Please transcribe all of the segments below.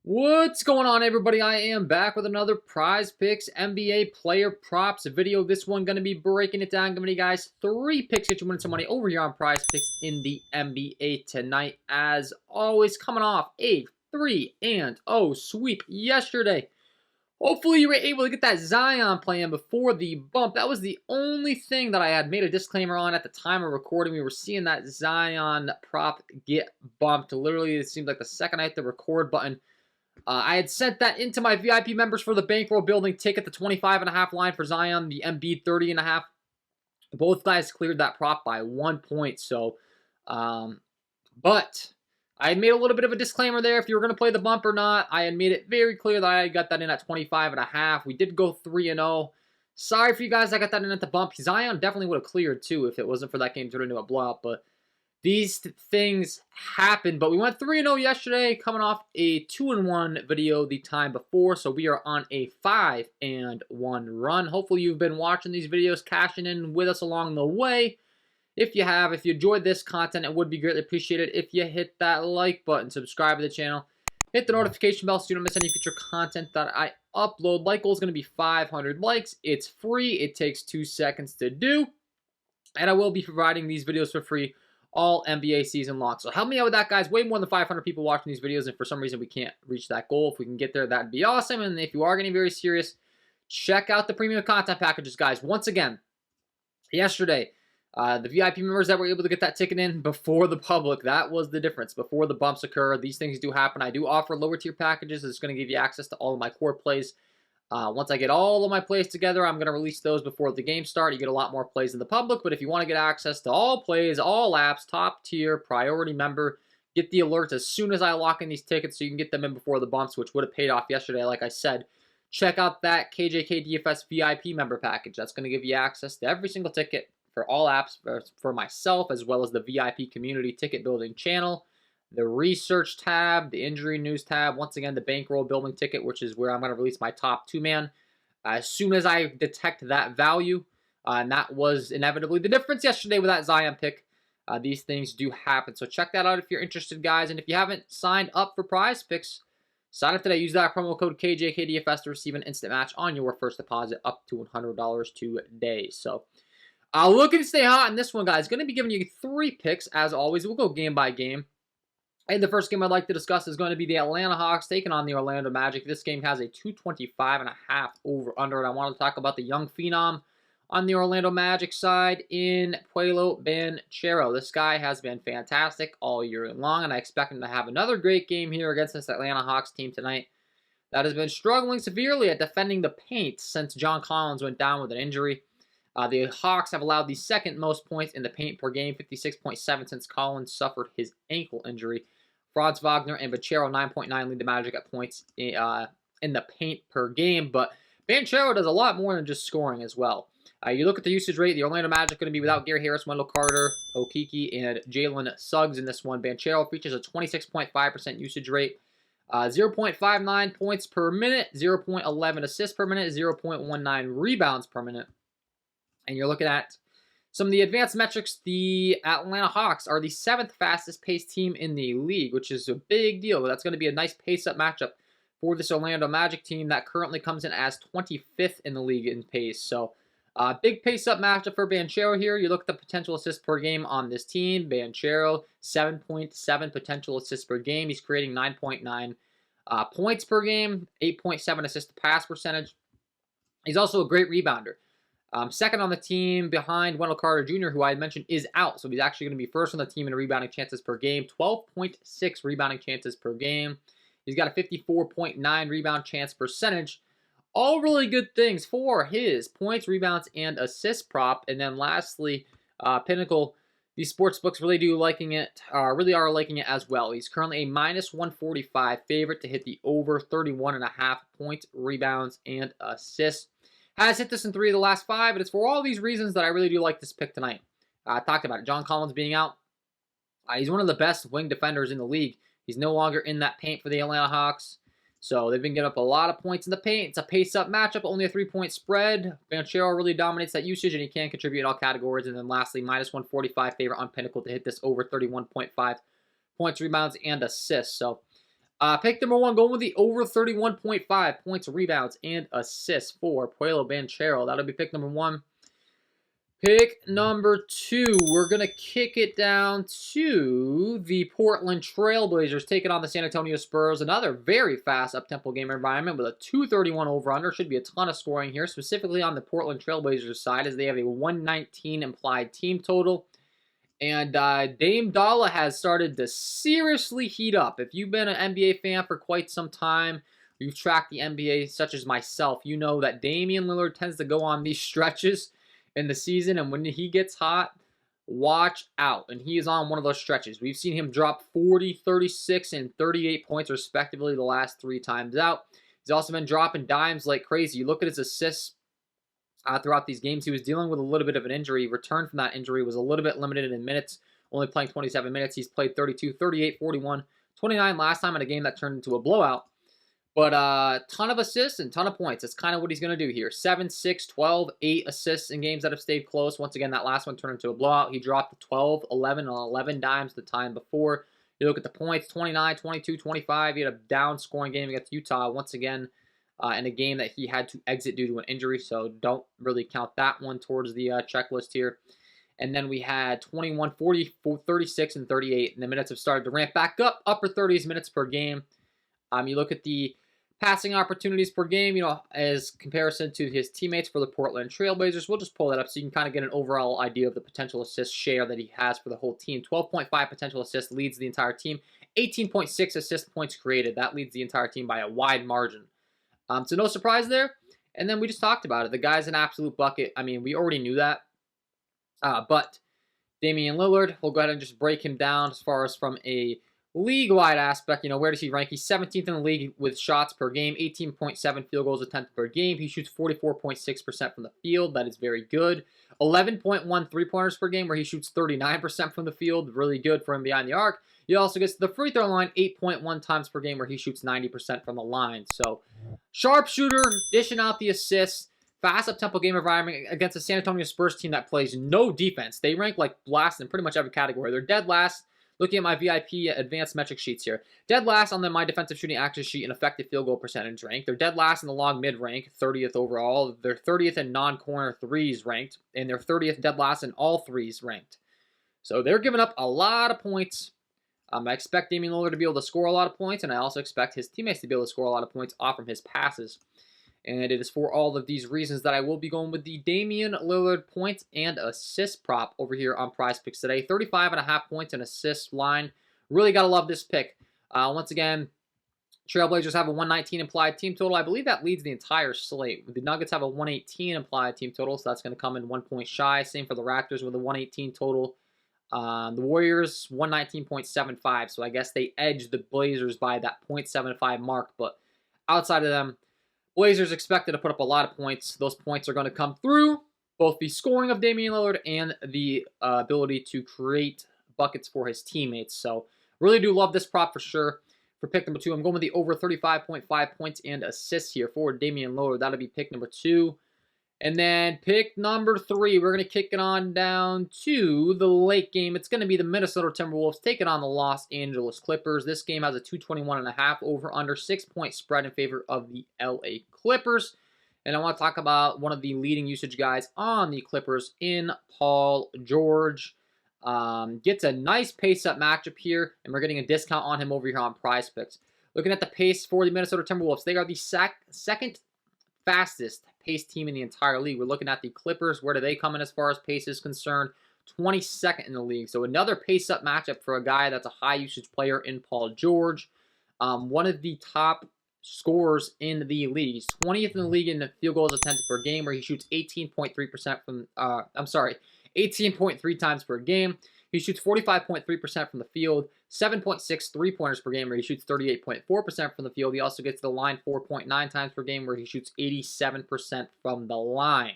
What's going on, everybody? I am back with another Prize Picks NBA player props video. This one going to be breaking it down, giving you guys 3 picks that you win some money over here on Prize Picks in the NBA tonight. As always, coming off a 3-0 sweep yesterday. Hopefully you were able to get that Zion plan before the bump. That was the only thing that I had made a disclaimer on at the time of recording. We were seeing that Zion prop get bumped. Literally, it seemed like the second I hit the record button. I had sent that into my VIP members for the bankroll building ticket, the 25.5 line for Zion, the Embiid 30.5. Both guys cleared that prop by 1 point. But I had made a little bit of a disclaimer there if you were going to play the bump or not. I had made it very clear that I got that in at 25.5. We did go 3-0. Sorry for you guys I got that in at the bump. Zion definitely would have cleared too if it wasn't for that game turning into a blowout, but these things happen, but we went 3-0 yesterday, coming off a 2-1 video the time before, so we are on a 5-1 run. Hopefully you've been watching these videos, cashing in with us along the way. If you have, if you enjoyed this content, it would be greatly appreciated if you hit that like button, subscribe to the channel, hit the notification bell so you don't miss any future content that I upload. Like goal is going to be 500 likes. It's free. It takes 2 seconds to do, and I will be providing these videos for free all NBA season long. So help me out with that, guys. Way more than 500 people watching these videos, and for some reason we can't reach that goal. If we can get there, that'd be awesome. And if you are getting very serious, check out the premium content packages, guys. Once again, yesterday, the VIP members that were able to get that ticket in before the public, that was the difference. Before the bumps occur, these things do happen. I do offer lower tier packages. It's going to give you access to all of my core plays. Once I get all of my plays together, I'm going to release those before the game start. You get a lot more plays in the public, but if you want to get access to all plays, all apps, top tier, priority member, get the alerts as soon as I lock in these tickets so you can get them in before the bumps, which would have paid off yesterday, like I said. Check out that KJK DFS VIP member package. That's going to give you access to every single ticket for all apps for myself, as well as the VIP community ticket building channel, the research tab, the injury news tab, once again, the bankroll building ticket, which is where I'm going to release my top 2-man as soon as I detect that value. And that was inevitably the difference yesterday with that Zion pick. These things do happen. So check that out if you're interested, guys. And if you haven't signed up for Prize Picks, sign up today. Use that promo code KJKDFS to receive an instant match on your first deposit up to $100 today. So looking to stay hot in this one, guys. Going to be giving you 3 picks, as always. We'll go game by game. And the first game I'd like to discuss is going to be the Atlanta Hawks taking on the Orlando Magic. This game has a 225.5 over-under, and I want to talk about the young phenom on the Orlando Magic side in Paolo Banchero. This guy has been fantastic all year long, and I expect him to have another great game here against this Atlanta Hawks team tonight that has been struggling severely at defending the paint since John Collins went down with an injury. The Hawks have allowed the second most points in the paint per game, 56.7 since Collins suffered his ankle injury. Franz Wagner and Banchero 9.9 lead the Magic at points in the paint per game, but Banchero does a lot more than just scoring as well. You look at the usage rate, the Orlando Magic going to be without Gary Harris, Wendell Carter, Okeke, and Jalen Suggs in this one. Banchero features a 26.5% usage rate, 0.59 points per minute, 0.11 assists per minute, 0.19 rebounds per minute. And you're looking at some of the advanced metrics. The Atlanta Hawks are the 7th fastest paced team in the league, which is a big deal. That's going to be a nice pace-up matchup for this Orlando Magic team that currently comes in as 25th in the league in pace. So, big pace-up matchup for Banchero here. You look at the potential assists per game on this team. Banchero, 7.7 potential assists per game. He's creating 9.9 points per game, 8.7 assist-to-pass percentage. He's also a great rebounder. Second on the team behind Wendell Carter Jr., who I had mentioned is out. So he's actually going to be first on the team in rebounding chances per game. 12.6 rebounding chances per game. He's got a 54.9 rebound chance percentage. All really good things for his points, rebounds, and assist prop. And then lastly, Pinnacle, these sports books really are liking it as well. He's currently a minus 145 favorite to hit the over 31.5 points, rebounds, and assists. Has hit this in 3 of the last 5, but it's for all these reasons that I really do like this pick tonight. I talked about it. John Collins being out. He's one of the best wing defenders in the league. He's no longer in that paint for the Atlanta Hawks. So they've been getting up a lot of points in the paint. It's a pace-up matchup, only a 3-point spread. Banchero really dominates that usage, and he can contribute in all categories. And then lastly, minus 145 favorite on Pinnacle to hit this over 31.5 points, rebounds, and assists. So Pick number 1, going with the over 31.5 points, rebounds, and assists for Pueblo Banchero. That'll be pick number 1. Pick number 2, we're going to kick it down to the Portland Trailblazers taking on the San Antonio Spurs. Another very fast up-tempo game environment with a 231 over-under. Should be a ton of scoring here, specifically on the Portland Trailblazers side, as they have a 119 implied team total. And Dame Dalla has started to seriously heat up. If you've been an NBA fan for quite some time, you've tracked the NBA such as myself, you know that Damian Lillard tends to go on these stretches in the season, and when he gets hot, watch out. And he is on one of those stretches. We've seen him drop 40, 36, and 38 points respectively the last 3 times out. He's also been dropping dimes like crazy. You look at his assists throughout these games. He was dealing with a little bit of an injury. Returned from that injury, was a little bit limited in minutes, only playing 27 minutes. He's played 32, 38, 41, 29 last time in a game that turned into a blowout. But ton of assists and ton of points. That's kind of what he's going to do here. 7, 6, 12, 8 assists in games that have stayed close. Once again, that last one turned into a blowout. He dropped 12, 11, and 11 dimes the time before. You look at the points, 29, 22, 25. He had a down scoring game against Utah. Once again, in a game that he had to exit due to an injury. So don't really count that one towards the checklist here. And then we had 21, 40, 36, and 38. And the minutes have started to ramp back up, upper 30s minutes per game. You look at the passing opportunities per game, you know, as comparison to his teammates for the Portland Trailblazers. We'll just pull that up so you can kind of get an overall idea of the potential assist share that he has for the whole team. 12.5 potential assists leads the entire team. 18.6 assist points created. That leads the entire team by a wide margin. So no surprise there. And then we just talked about it. The guy's an absolute bucket. I mean, we already knew that. But Damian Lillard, we'll go ahead and just break him down as far as from a league-wide aspect. You know, where does he rank? He's 17th in the league with shots per game, 18.7 field goals attempted per game. He shoots 44.6% from the field. That is very good. 11.1 three-pointers per game, where he shoots 39% from the field. Really good for him behind the arc. He also gets to the free throw line 8.1 times per game, where he shoots 90% from the line. So, sharpshooter, dishing out the assists. Fast up-tempo game environment against a San Antonio Spurs team that plays no defense. They rank like last in pretty much every category. They're dead last. Looking at my VIP advanced metric sheets here. Dead last on my defensive shooting action sheet in effective field goal percentage rank. They're dead last in the long mid rank, 30th overall. They're 30th in non-corner threes ranked. And they're 30th dead last in all threes ranked. So they're giving up a lot of points. I expect Damian Lillard to be able to score a lot of points. And I also expect his teammates to be able to score a lot of points off from his passes. And it is for all of these reasons that I will be going with the Damian Lillard points and assist prop over here on Prizepicks today. 35.5 points and assist line. Really got to love this pick. Once again, Trailblazers have a 119 implied team total. I believe that leads the entire slate. The Nuggets have a 118 implied team total, so that's going to come in 1 point shy. Same for the Raptors with a 118 total. The Warriors, 119.75, so I guess they edged the Blazers by that 0.75 mark. But outside of them, Blazers expected to put up a lot of points. Those points are going to come through both the scoring of Damian Lillard and the ability to create buckets for his teammates. So really do love this prop for sure. For pick number 2, I'm going with the over 35.5 points and assists here for Damian Lillard. That'll be pick number 2. And then pick number 3, we're going to kick it on down to the late game. It's going to be the Minnesota Timberwolves taking on the Los Angeles Clippers. This game has a 221.5 over-under 6-point spread in favor of the LA Clippers. And I want to talk about one of the leading usage guys on the Clippers in Paul George. Gets a nice pace-up matchup here, and we're getting a discount on him over here on Prizepicks. Looking at the pace for the Minnesota Timberwolves, they are the second fastest pace team in the entire league. We're looking at the Clippers. Where do they come in as far as pace is concerned? 22nd in the league. So another pace-up matchup for a guy that's a high-usage player in Paul George. One of the top scorers in the league. He's 20th in the league in field goals attempted per game, where he shoots 18.3% from, 18.3 times per game. He shoots 45.3% from the field, 7.6 three-pointers per game, where he shoots 38.4% from the field. He also gets to the line 4.9 times per game, where he shoots 87% from the line.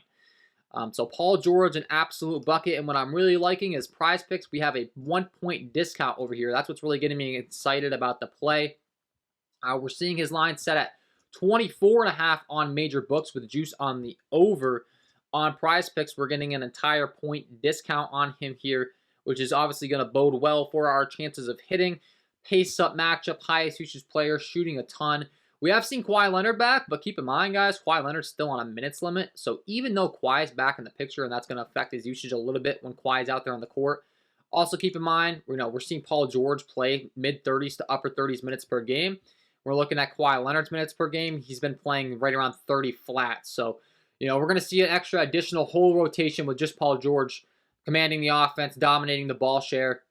So Paul George, an absolute bucket. And what I'm really liking is Prizepicks. We have a 1-point discount over here. That's what's really getting me excited about the play. We're seeing his line set at 24.5 on major books with juice on the over. On Prizepicks, we're getting an entire point discount on him here, which is obviously going to bode well for our chances of hitting. pace-up matchup, highest usage player, shooting a ton. We have seen Kawhi Leonard back, but keep in mind, guys, Kawhi Leonard's still on a minutes limit. So even though Kawhi's back in the picture, and that's going to affect his usage a little bit when Kawhi's out there on the court, also keep in mind, we're seeing Paul George play mid-30s to upper 30s minutes per game. We're looking at Kawhi Leonard's minutes per game. He's been playing right around 30 flat. So, we're going to see an extra additional whole rotation with just Paul George commanding the offense, dominating the ball share.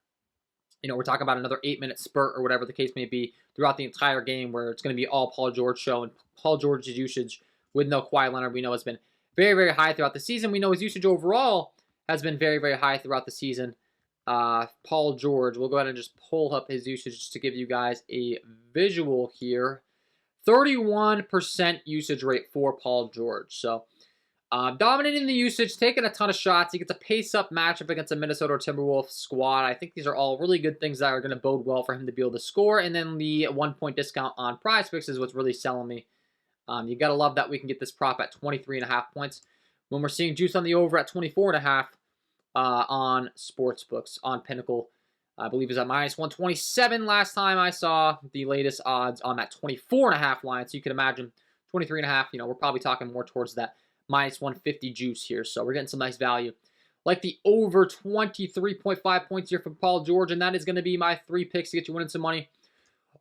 We're talking about another 8-minute spurt or whatever the case may be throughout the entire game where it's going to be all Paul George show. And Paul George's usage with no Kawhi Leonard, we know, has been very, very high throughout the season. We know his usage overall has been very, very high throughout the season. Paul George, we'll go ahead and just pull up his usage just to give you guys a visual here. 31% usage rate for Paul George. So, dominating the usage, taking a ton of shots. He gets a pace-up matchup against a Minnesota Timberwolves squad. I think these are all really good things that are going to bode well for him to be able to score. And then the 1-point discount on Prizepicks is what's really selling me. You got to love that we can get this prop at 23.5 points when we're seeing juice on the over at 24.5 on Sportsbooks. On Pinnacle, I believe is at -127 last time I saw the latest odds on that 24.5 line. So you can imagine 23.5, we're probably talking more towards that -150 juice here. So we're getting some nice value. Like the over 23.5 points here from Paul George, and that is going to be my 3 picks to get you winning some money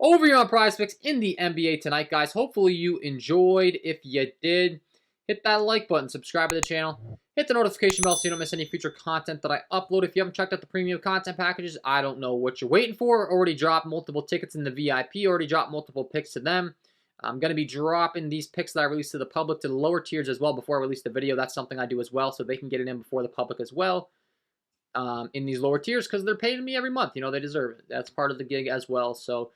over here on Prizepicks in the NBA tonight, guys. Hopefully you enjoyed. If you did, hit that like button, subscribe to the channel, hit the notification bell so you don't miss any future content that I upload. If you haven't checked out the premium content packages, I don't know what you're waiting for. Already dropped multiple tickets in the VIP, already dropped multiple picks to them. I'm going to be dropping these picks that I release to the public to the lower tiers as well before I release the video. That's something I do as well, so they can get it in before the public as well in these lower tiers because they're paying me every month. They deserve it. That's part of the gig as well. So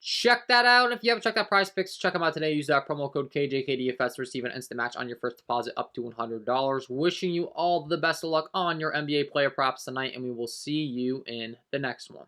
check that out. If you haven't checked out Prizepicks, check them out today. Use that promo code KJK DFS to receive an instant match on your first deposit up to $100. Wishing you all the best of luck on your NBA player props tonight, and we will see you in the next one.